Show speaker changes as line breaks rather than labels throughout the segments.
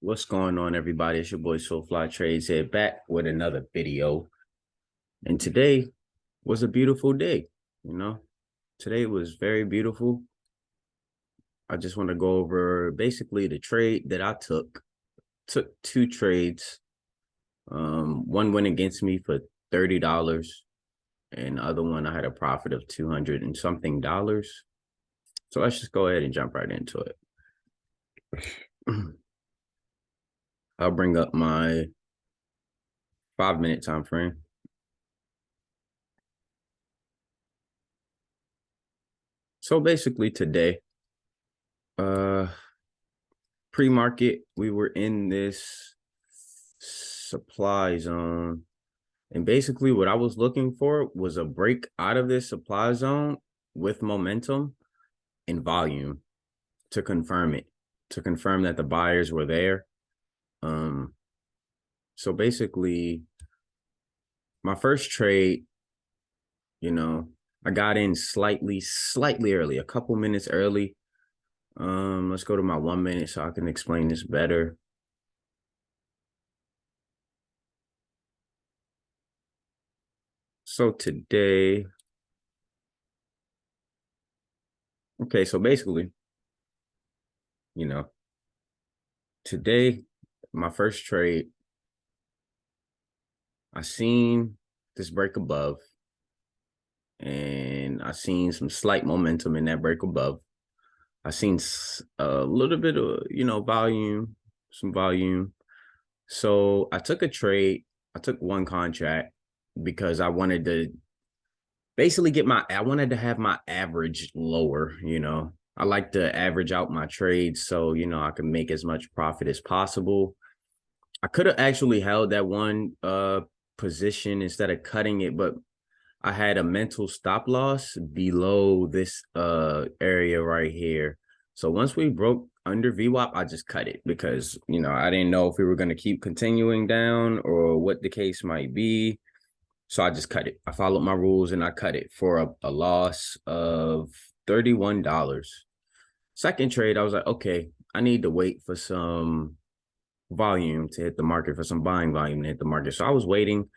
What's going on, everybody? It's your boy Soulfly Trades here, back with another video. And today was a beautiful day. You know, today was very beautiful. I just want to go over basically the trade that I took. Took two trades. One went against me for $30, and the other one I had a profit of 200 and something dollars. So let's just go ahead and jump right into it. I'll bring up my 5-minute time frame. So basically today, pre-market, we were in this supply zone. And basically what I was looking for was a break out of this supply zone with momentum and volume to confirm it, to confirm that the buyers were there. So basically my first trade, I got in slightly early, a couple minutes early. Let's go to my 1 minute so I can explain this better. So today, okay, so basically, today, my first trade, I seen this break above, and I seen some slight momentum in that break above. I seen a little bit of, volume, some volume. So I took a trade. I took one contract because I wanted to basically I wanted to have my average lower, I like to average out my trades so, I can make as much profit as possible. I could have actually held that one position instead of cutting it, but I had a mental stop loss below this area right here. So once we broke under VWAP, I just cut it because, I didn't know if we were going to keep continuing down or what the case might be. So I just cut it. I followed my rules and I cut it for a loss of $31. Second trade, I was like, okay, I need to wait for some volume to hit the market, for some buying volume to hit the market. So I was waited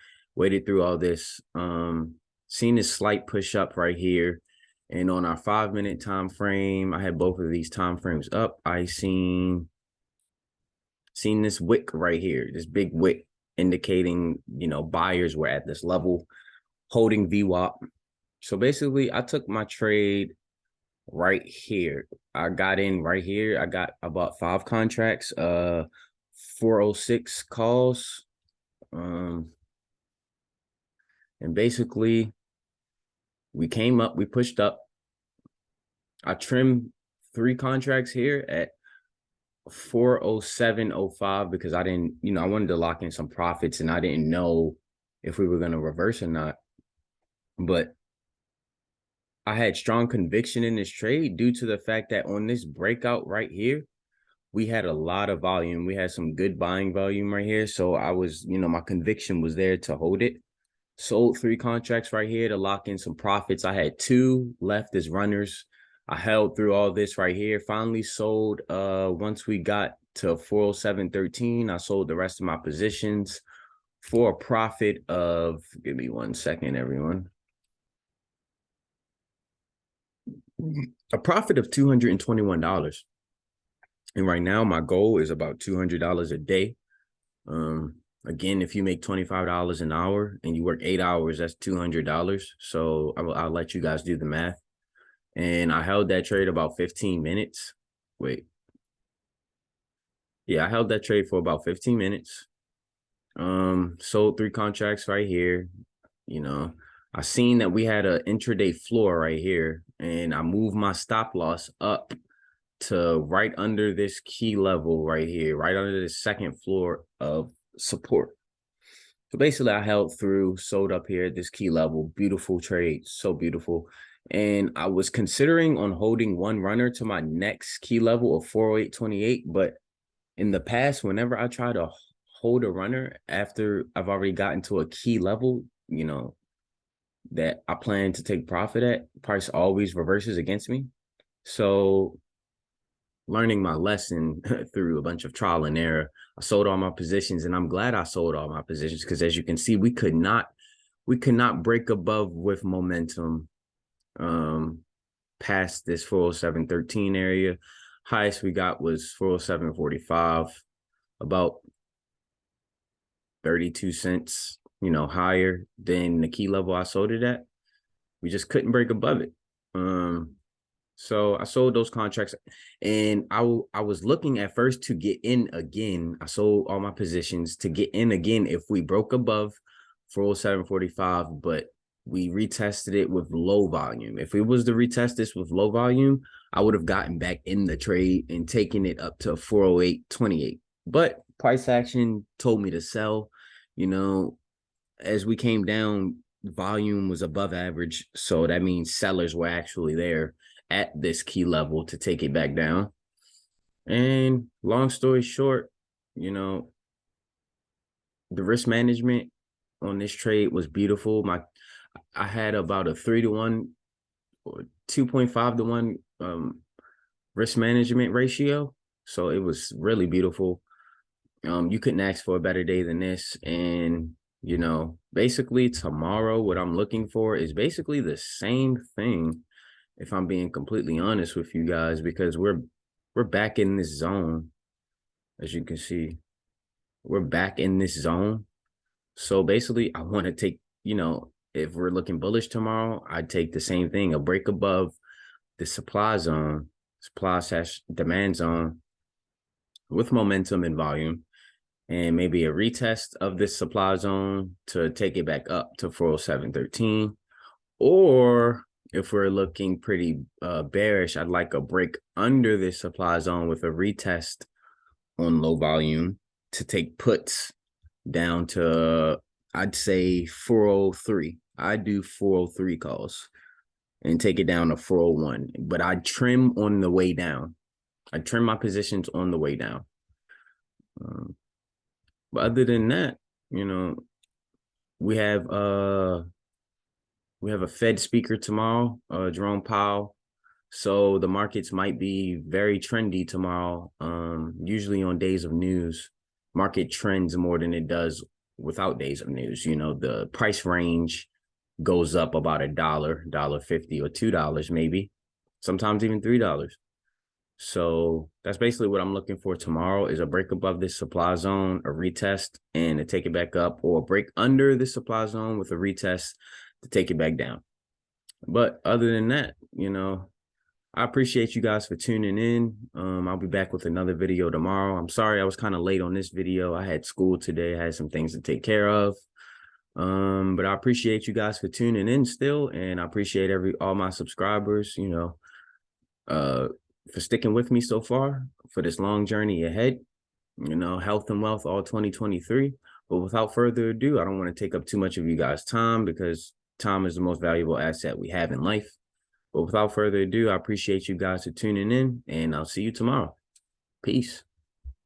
through all this, seen this slight push up right here. And on our 5-minute time frame, I had both of these time frames up. I seen this wick right here, this big wick indicating, buyers were at this level holding VWAP. So basically I took my trade right here. I got in right here. I bought 5 contracts, 406 calls. And basically we came up, we pushed up. I trimmed 3 contracts here at 407.05 because I didn't, I wanted to lock in some profits and I didn't know if we were going to reverse or not. But I had strong conviction in this trade due to the fact that on this breakout right here, we had a lot of volume. We had some good buying volume right here. So I was, my conviction was there to hold it. Sold 3 contracts right here to lock in some profits. I had 2 left as runners. I held through all this right here. Finally sold once we got to 407.13. I sold the rest of my positions for a profit of, give me 1 second, everyone. A profit of $221. And right now my goal is about $200 a day. Again, if you make $25 an hour and you work 8 hours, that's $200. So I'll let you guys do the math. And I held that trade about 15 minutes. Wait. Yeah, I held that trade for about 15 minutes. Sold 3 contracts right here. I seen that we had an intraday floor right here, and I moved my stop loss up to right under this key level right here, right under the second floor of support. So basically I held through, sold up here at this key level. Beautiful trade, so beautiful. And I was considering on holding one runner to my next key level of 408.28, but in the past, whenever I try to hold a runner after I've already gotten to a key level, that I plan to take profit at, price always reverses against me. So learning my lesson through a bunch of trial and error. I sold all my positions, and I'm glad I sold all my positions because, as you can see, we could not break above with momentum past this 407.13 area. Highest we got was 407.45, about 32 cents, higher than the key level I sold it at. We just couldn't break above it. So I sold those contracts, and I was looking at first to get in again. I sold all my positions to get in again if we broke above 407.45, but we retested it with low volume. If it was to retest this with low volume, I would have gotten back in the trade and taken it up to 408.28. But price action told me to sell. As we came down, volume was above average. So that means sellers were actually there at this key level to take it back down. And long story short, the risk management on this trade was beautiful. I had about a 3-to-1 or 2.5-to-1 risk management ratio. So it was really beautiful. You couldn't ask for a better day than this. And, basically tomorrow, what I'm looking for is basically the same thing, if I'm being completely honest with you guys, because we're back in this zone. As you can see, we're back in this zone. So basically, I want to take, if we're looking bullish tomorrow, I'd take the same thing, a break above the supply zone, supply/demand zone with momentum and volume, and maybe a retest of this supply zone to take it back up to 407.13. Or if we're looking pretty bearish, I'd like a break under this supply zone with a retest on low volume to take puts down to, I'd say, 403. I do 403 calls and take it down to 401. But I trim on the way down. I trim my positions on the way down. But other than that, we have a Fed speaker tomorrow, Jerome Powell. So the markets might be very trendy tomorrow. Usually on days of news, market trends more than it does without days of news. The price range goes up about $1, $1.50, or $2 maybe, sometimes even $3. So that's basically what I'm looking for tomorrow, is a break above this supply zone, a retest, and to take it back up, or a break under the supply zone with a retest to take it back down. But other than that, I appreciate you guys for tuning in. I'll be back with another video tomorrow. I'm sorry I was kind of late on this video. I had school today. I had some things to take care of. But I appreciate you guys for tuning in still, and I appreciate all my subscribers, for sticking with me so far for this long journey ahead, health and wealth all 2023. But without further ado, I don't want to take up too much of you guys' time, because time is the most valuable asset we have in life. But without further ado, I appreciate you guys for tuning in, and I'll see you tomorrow. Peace.